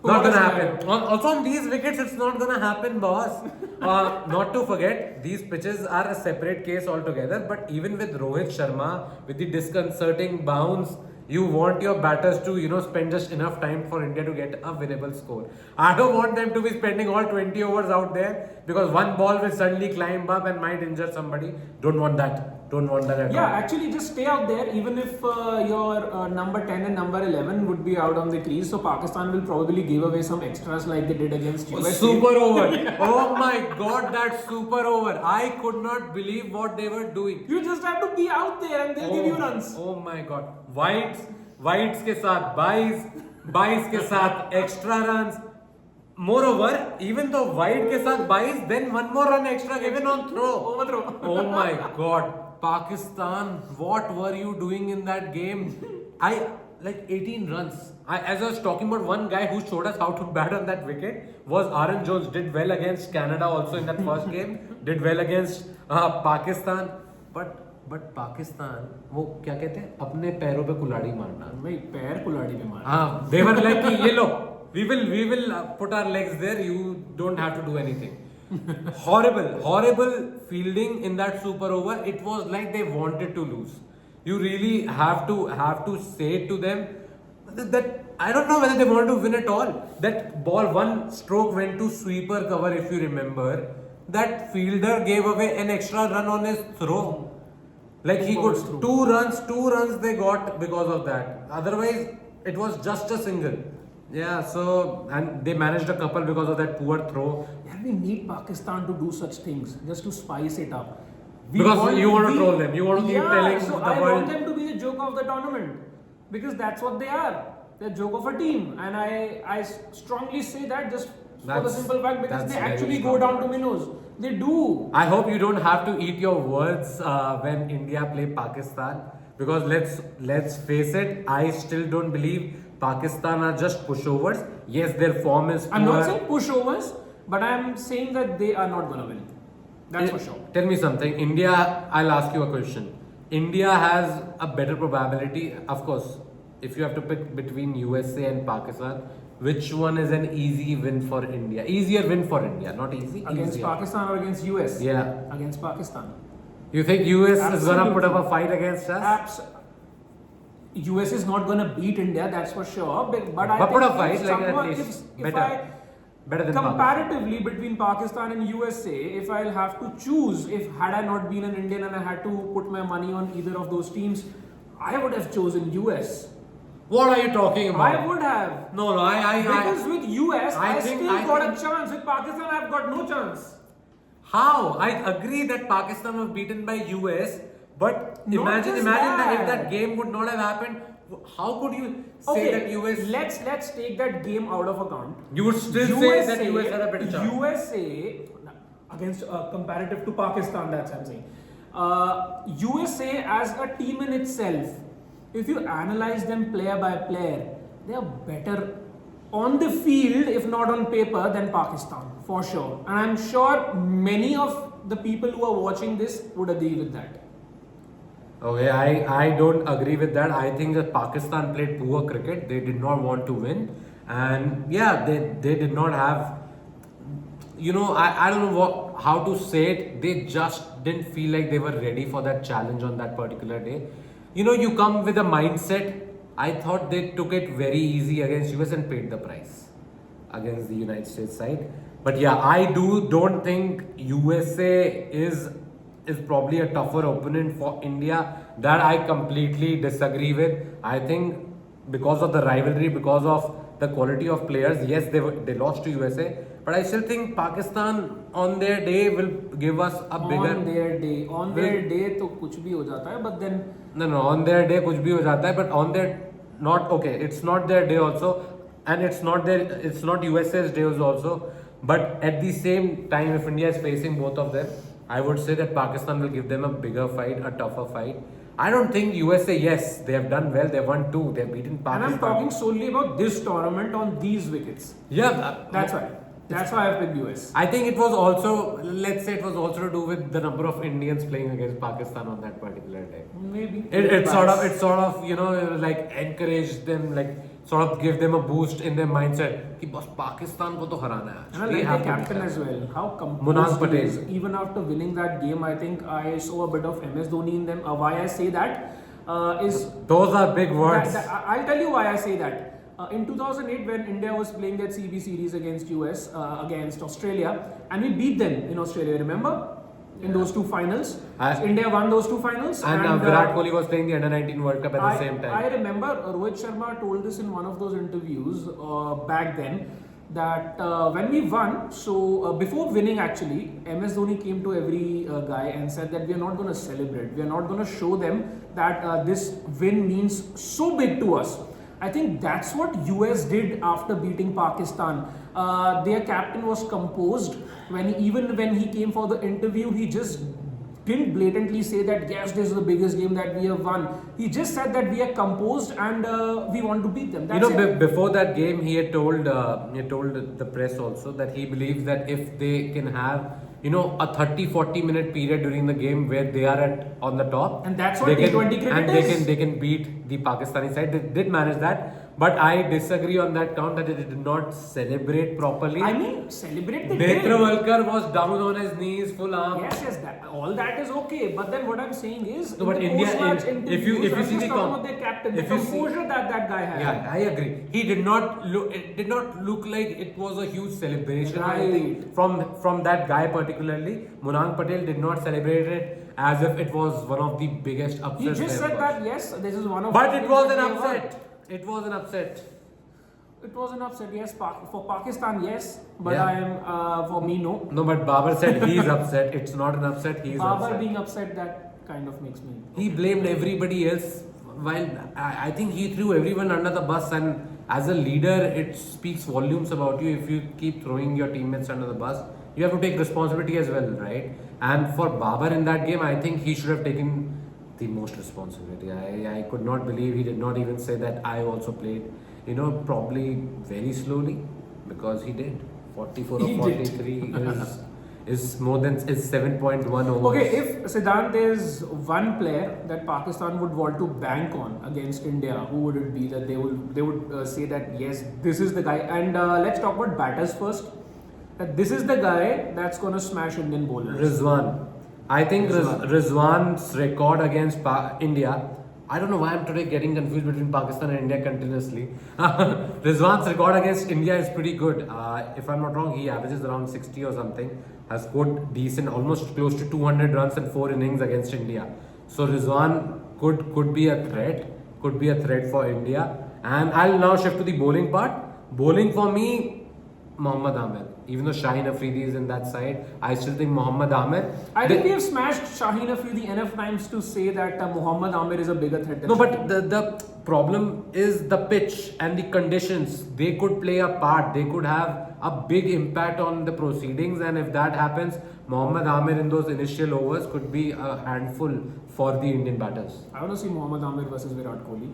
Not gonna happen. Also on these wickets, it's not gonna happen, boss. Not to forget, these pitches are a separate case altogether. But even with Rohit Sharma, with the disconcerting bounce, You want your batters to, spend just enough time for India to get a winnable score. I don't want them to be spending all 20 overs out there because one ball will suddenly climb up and might injure somebody. Don't want that. Don't want that at all. Yeah, actually, just stay out there. Even if your number 10 and number 11 would be out on the crease, so Pakistan will probably give away some extras like they did against USA. Super over. Oh my God, that super over. I could not believe what they were doing. You just have to be out there and they'll give you runs. Oh my God. Whites के साथ 22 के साथ extra runs. Moreover, even though White के साथ 22, then one more run extra given on throw. Overthrow. Oh my God. Pakistan, what were you doing in that game? Like 18 runs. As I was talking about, one guy who showed us how to bat on that wicket was Aaron Jones. Did well against Canada also in that first game. Did well against Pakistan. But Pakistan, वो क्या कहते हैं, अपने पैरों पे कुल्हाड़ी मारना. भाई पैर कुल्हाड़ी पे मारना. हाँ, they were like कि ये लो, we will put our legs there. You don't have to do anything. horrible fielding in that super over. It was like they wanted to lose. You really have to say to them that I don't know whether they wanted to win at all. That ball, one stroke went to sweeper cover, if you remember. That fielder gave away an extra run on his throw. Like he could two runs they got because of that. Otherwise, it was just a single. Yeah, so and they managed a couple because of that poor throw. Yeah, we need Pakistan to do such things just to spice it up. Because you want to troll them. You want to keep telling the I world. want them to be the joke of the tournament. Because that's what they are. They're joke of a team. And I strongly say that just for the simple fact because they actually go down to minnows. They do. I hope you don't have to eat your words when India play Pakistan. Because let's face it, I still don't believe Pakistan are just pushovers. Yes, their form is poor. I'm not saying pushovers, but I'm saying that they are not going to win. That's for sure. Tell me something. India, I'll ask you a question. India has a better probability. Of course, if you have to pick between USA and Pakistan, which one is an easy win for India? Easier win for India, not easy. Against easier. Pakistan or against US? Yeah. Against Pakistan. You think US Absolutely. is going to put up a fight against us? US is not going to beat India, that's for sure. But I But put think a fight, if like someone, at least if better than comparatively between Pakistan and USA, if I'll have to choose, had I not been an Indian and I had to put my money on either of those teams, I would have chosen US. What are you talking about? I would have. No, Because with US, I think- still I got think- a chance. With Pakistan, I've got no chance. How? I agree that Pakistan was beaten by US, but imagine that if that game would not have happened, how could you say that US? Let's take that game out of account. You would still say that US had a better chance. USA against comparative to Pakistan. That's what I'm saying. USA as a team in itself, if you analyze them player by player, they are better on the field, if not on paper, than Pakistan for sure. And I'm sure many of the people who are watching this would agree with that. Okay, I don't agree with that. I think that Pakistan played poor cricket. They did not want to win. And yeah, they did not have, I don't know how to say it. They just didn't feel like they were ready for that challenge on that particular day. You come with a mindset. I thought they took it very easy against US and paid the price against the United States side. But yeah, I don't think USA is probably a tougher opponent for India. That I completely disagree with. I think because of the rivalry, because of the quality of players, yes, they lost to USA. But I still think Pakistan on their day will give us a bigger... On their day तो कुछ भी हो जाता है, but then... No, on their day कुछ भी हो जाता है, but on their... it's not their day also, and it's not USA's day also. But at the same time, if India is facing both of them, I would say that Pakistan will give them a bigger fight, a tougher fight. I don't think USA, yes, they have done well. They won 2. They have beaten Pakistan. And I'm talking solely about this tournament on these wickets. Yeah. That's why I picked US. I think it was also, let's say it was also to do with the number of Indians playing against Pakistan on that particular day. Maybe. It sort of, like encouraged them, like sort of give them a boost in their mindset. Ki boss, Pakistan ko to harana hai. And I like the captain as well. How composed he is. Even after winning that game, I think I saw a bit of MS Dhoni in them. Why I say that? Those are big words. I'll tell you why I say that. In 2008, when India was playing that CB series against US, against Australia, and we beat them in Australia, remember? In those two finals. India won those two finals. And Virat Kohli was playing the Under-19 World Cup at the same time. I remember Rohit Sharma told this in one of those interviews back then, that when we won, so before winning actually, MS Dhoni came to every guy and said that we are not going to celebrate. We are not going to show them that this win means so big to us. I think that's what US did after beating Pakistan. Their captain was composed. Even when he came for the interview, he just didn't blatantly say that yes, this is the biggest game that we have won. He just said that we are composed and we want to beat them. That's before that game, he had told the press also that he believes that if they can have a 30-40 minute period during the game where they are on the top, and that's what T20 cricket is. They can beat the Pakistani side. They did manage that. But I disagree on that count that they did not celebrate properly. I mean, celebrate the Netravalkar was down on his knees, full arm. Yes, all that is okay. But then what I'm saying is, no, but India, if you see the captain, the composure that guy had. Yeah, I agree. He did not look. It did not look like it was a huge celebration. Right. From that guy particularly, Munang Patel did not celebrate it as if it was one of the biggest upsets. He just said that yes, this is one of. But it was an upset. It was an upset. It was an upset, yes. For Pakistan, yes. But yeah. For me, no. No, but Babar said he's upset. It's not an upset, he's Babar upset. being upset, that kind of makes me... He blamed everybody else. While I think he threw everyone under the bus, and as a leader, it speaks volumes about you if you keep throwing your teammates under the bus. You have to take responsibility as well, right? And for Babar in that game, I think he should have taken the most responsibility. I could not believe he did not even say that I also played, probably very slowly, because he did. 44 or 43 is more than 7.1 overs. Okay, if Siddhant is one player that Pakistan would want to bank on against India, who would it be that they would say that yes, this is the guy? And let's talk about batters first. That this is the guy that's gonna smash Indian bowlers. Rizwan. I think Rizwan's record against India, I don't know why I'm today getting confused between Pakistan and India continuously. Rizwan's record against India is pretty good. If I'm not wrong, he averages around 60 or something. Has scored decent, almost close to 200 runs in 4 innings against India. So Rizwan could be a threat. Could be a threat for India. And I'll now shift to the bowling part. Bowling for me, Mohammad Amir. Even though Shaheen Afridi is in that side, I still think Mohammad Amir. I think we have smashed Shaheen Afridi enough times to say that Mohammad Amir is a bigger threat than No, but the problem is the pitch and the conditions. They could play a part. They could have a big impact on the proceedings, and if that happens, Mohammad Amir in those initial overs could be a handful for the Indian batters. I want to see Mohammad Amir versus Virat Kohli.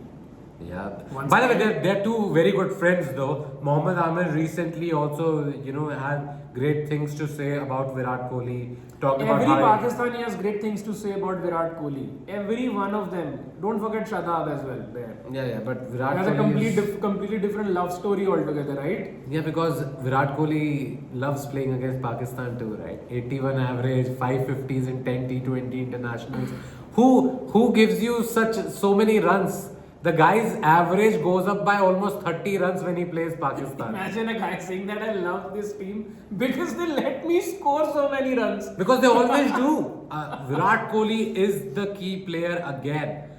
Yeah. By the way, they're two very good friends though. Mohammad Amir recently also, had great things to say about Virat Kohli. Every Pakistani has great things to say about Virat Kohli. Every one of them. Don't forget Shadab as well. There. Yeah, but Virat has Kohli a completely different love story altogether, right? Yeah, because Virat Kohli loves playing against Pakistan too, right? 81 average, 550s in 10 T20 internationals. Who gives you so many runs? The guy's average goes up by almost 30 runs when he plays Pakistan. Imagine a guy saying that I love this team because they let me score so many runs. Because they always do. Virat Kohli is the key player again.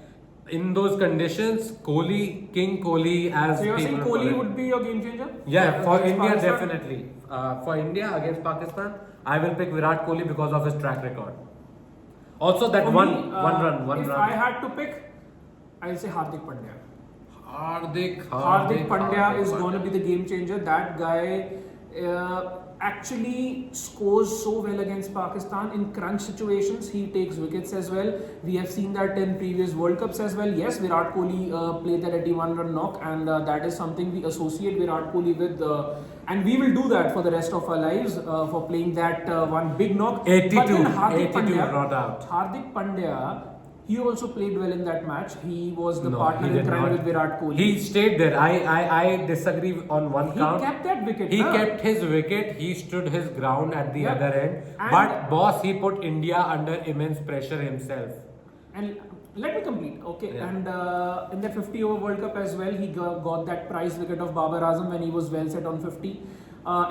In those conditions, King Kohli as... So you're saying Kohli would be your game changer? Yeah, for India Pakistan? Definitely. For India against Pakistan, I will pick Virat Kohli because of his track record. Also that one run. If I had to pick, I'll say Hardik Pandya. Hardik Pandya is going to be the game changer. That guy actually scores so well against Pakistan in crunch situations. He takes wickets as well. We have seen that in previous World Cups as well. Yes, Virat Kohli played that 81-run knock, and that is something we associate Virat Kohli with. And we will do that for the rest of our lives for playing that one big knock. 82 Pandya, not out. Hardik Pandya, he also played well in that match. He was the partner in crime with Virat Kohli. He stayed there. I disagree on one count. He kept that wicket. He kept his wicket. He stood his ground at the other end. But boss, he put India under immense pressure himself. And Let me complete. Okay, Yeah. and in that 50 over World Cup as well, he got that prize wicket of Babar Azam when he was well set on 50.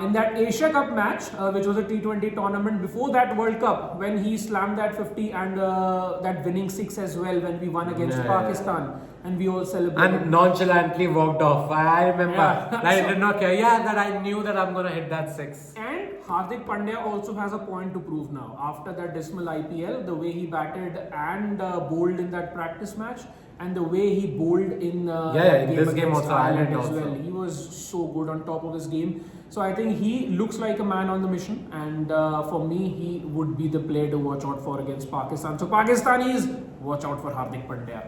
In that Asia Cup match, which was a T20 tournament before that World Cup, when he slammed that 50 and that winning six as well when we won against Yeah, yeah. Pakistan, and we all celebrated. And nonchalantly walked off. I remember. Yeah. Like, I did not care. Yeah, that I knew that I'm gonna hit that six. And Hardik Pandya also has a point to prove now. After that dismal IPL, the way he batted and bowled in that practice match, and the way he bowled in in this game against also, Ireland as also. well. He was so good on top of his game. So I think he looks like a man on the mission, and for me, he would be the player to watch out for against Pakistan. So Pakistanis, watch out for Hardik Pandya.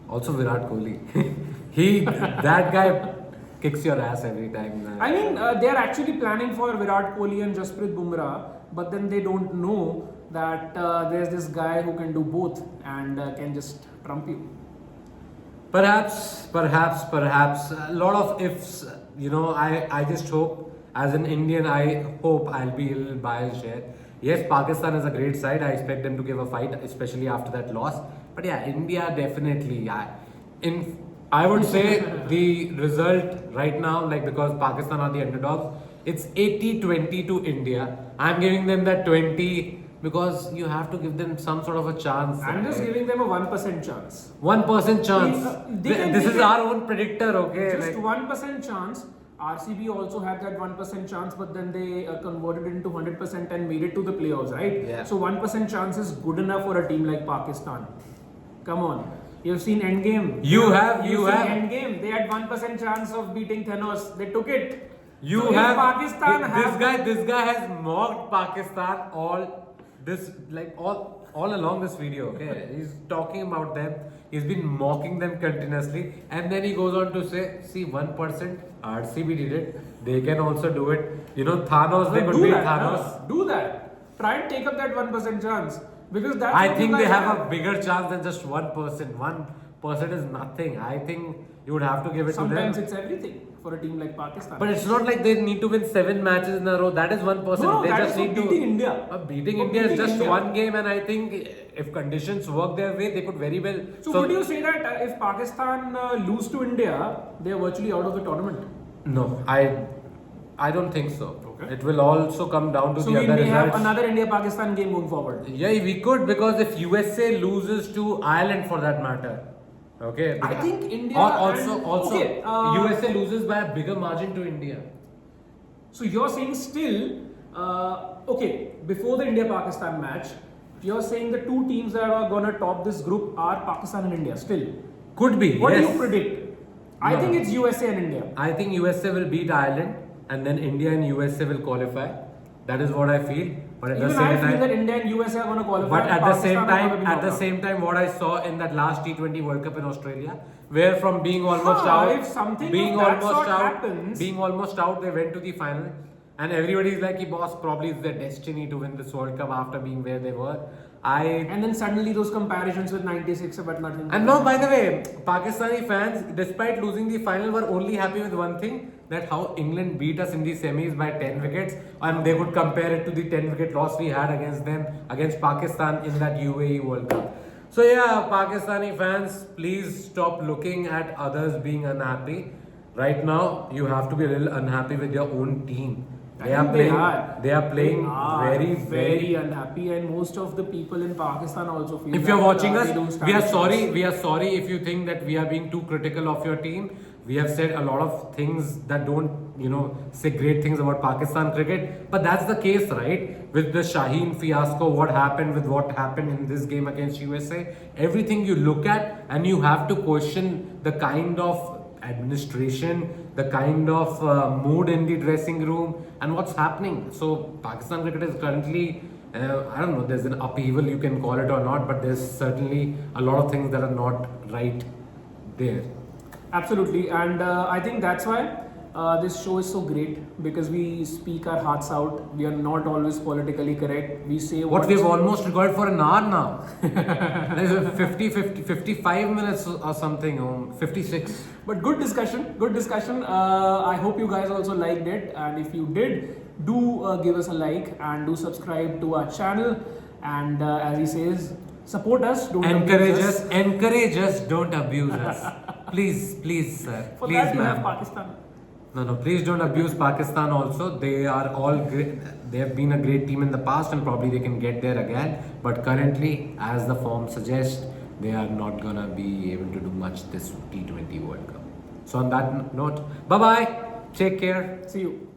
Also Virat Kohli. That guy kicks your ass every time. I mean, they are actually planning for Virat Kohli and Jasprit Bumrah, but then they don't know that there's this guy who can do both and can just trump you. Perhaps, a lot of ifs. I just hope, as an Indian, I hope I'll be a little biased here. Yes, Pakistan is a great side. I expect them to give a fight, especially after that loss. But yeah, India definitely. I would say the result right now, like, because Pakistan are the underdogs, it's 80-20 to India. I'm giving them that 20 because you have to give them some sort of a chance. I'm just giving them a 1% chance. 1% chance. This is our own predictor, okay? Just 1% chance. RCB also had that 1% chance, but then they converted it into 100% and made it to the playoffs, right? Yeah. So 1% chance is good enough for a team like Pakistan. Come on. You've seen Endgame. You have. Endgame. They had 1% chance of beating Thanos. They took it. You So if have Pakistan this guy has mocked Pakistan all along this video. Okay, he's talking about them. He's been mocking them continuously, and then he goes on to say, "See, 1% RCB did it. They can also do it. Thanos. They could do beat that, Thanos. Do that. Try and take up that 1% chance. Because that's I what think you they guys have a bigger chance than just 1%. 1% is nothing. I think you would have to give it Sometimes to them. it's everything for a team like Pakistan. But it's not like they need to win 7 matches in a row. That is 1%. No, they that just is for need to beating India. Beating For India is beating just India. one game, and I think if conditions work their way, they could very well. So would you say that if Pakistan lose to India, they are virtually out of the tournament? No, I don't think so. Okay. It will also come down to So the we other may have results. another India-Pakistan game going forward. Yeah, we could, because if USA loses to Ireland, for that matter, okay. I think India also and- also okay, USA loses by a bigger margin to India. So you're saying still, okay, before the India-Pakistan match, you're saying the two teams that are going to top this group are Pakistan and India still. Could be. What yes. do you predict? I No. think it's USA and India. I think USA will beat Ireland, and then India and USA will qualify. That is what I feel. But at the Even same I feel time, that India and USA are going to qualify. but at the Pakistan same are gonna time, be at the knocked out. same time, what I saw in that last T20 World Cup in Australia, where from being almost out, if something of that sort happens- being almost out, they went to the final, and everybody's like, "Boss, probably it's their destiny to win this World Cup after being where they were." And then suddenly those comparisons with 96 but nothing. And no, by the way, Pakistani fans, despite losing the final, were only happy with one thing, that how England beat us in the semis by 10 wickets, and they could compare it to the 10-wicket loss we had against them, against Pakistan in that UAE World Cup. So yeah, Pakistani fans, please stop looking at others being unhappy. Right now, you have to be a little unhappy with your own team. They are playing very unhappy, and most of the people in Pakistan also feel. If you're watching us, they don't stand we are a sorry. chance. We are sorry if you think that we are being too critical of your team. We have said a lot of things that don't, say great things about Pakistan cricket. But that's the case, right? With the Shaheen fiasco, what happened in this game against USA, everything you look at and you have to question the kind of administration, the kind of mood in the dressing room, and what's happening. So Pakistan cricket is currently, I don't know, there's an upheaval, you can call it or not, but there's certainly a lot of things that are not right there. Absolutely, and I think that's why this show is so great, because we speak our hearts out. We are not always politically correct. We say What we've almost recorded for an hour now. There's 55 minutes or something, 56. But good discussion. I hope you guys also liked it, and if you did, do give us a like and do subscribe to our channel. And as he says, Support us, don't Encourage abuse us, encourage us, don't abuse us. Please, sir. For Please, that you have ma'am. Pakistan. No, please don't abuse Pakistan also. They are all great. They have been a great team in the past and probably they can get there again. But currently, as the form suggests, they are not gonna be able to do much this T20 World Cup. So on that note, bye-bye. Take care. See you.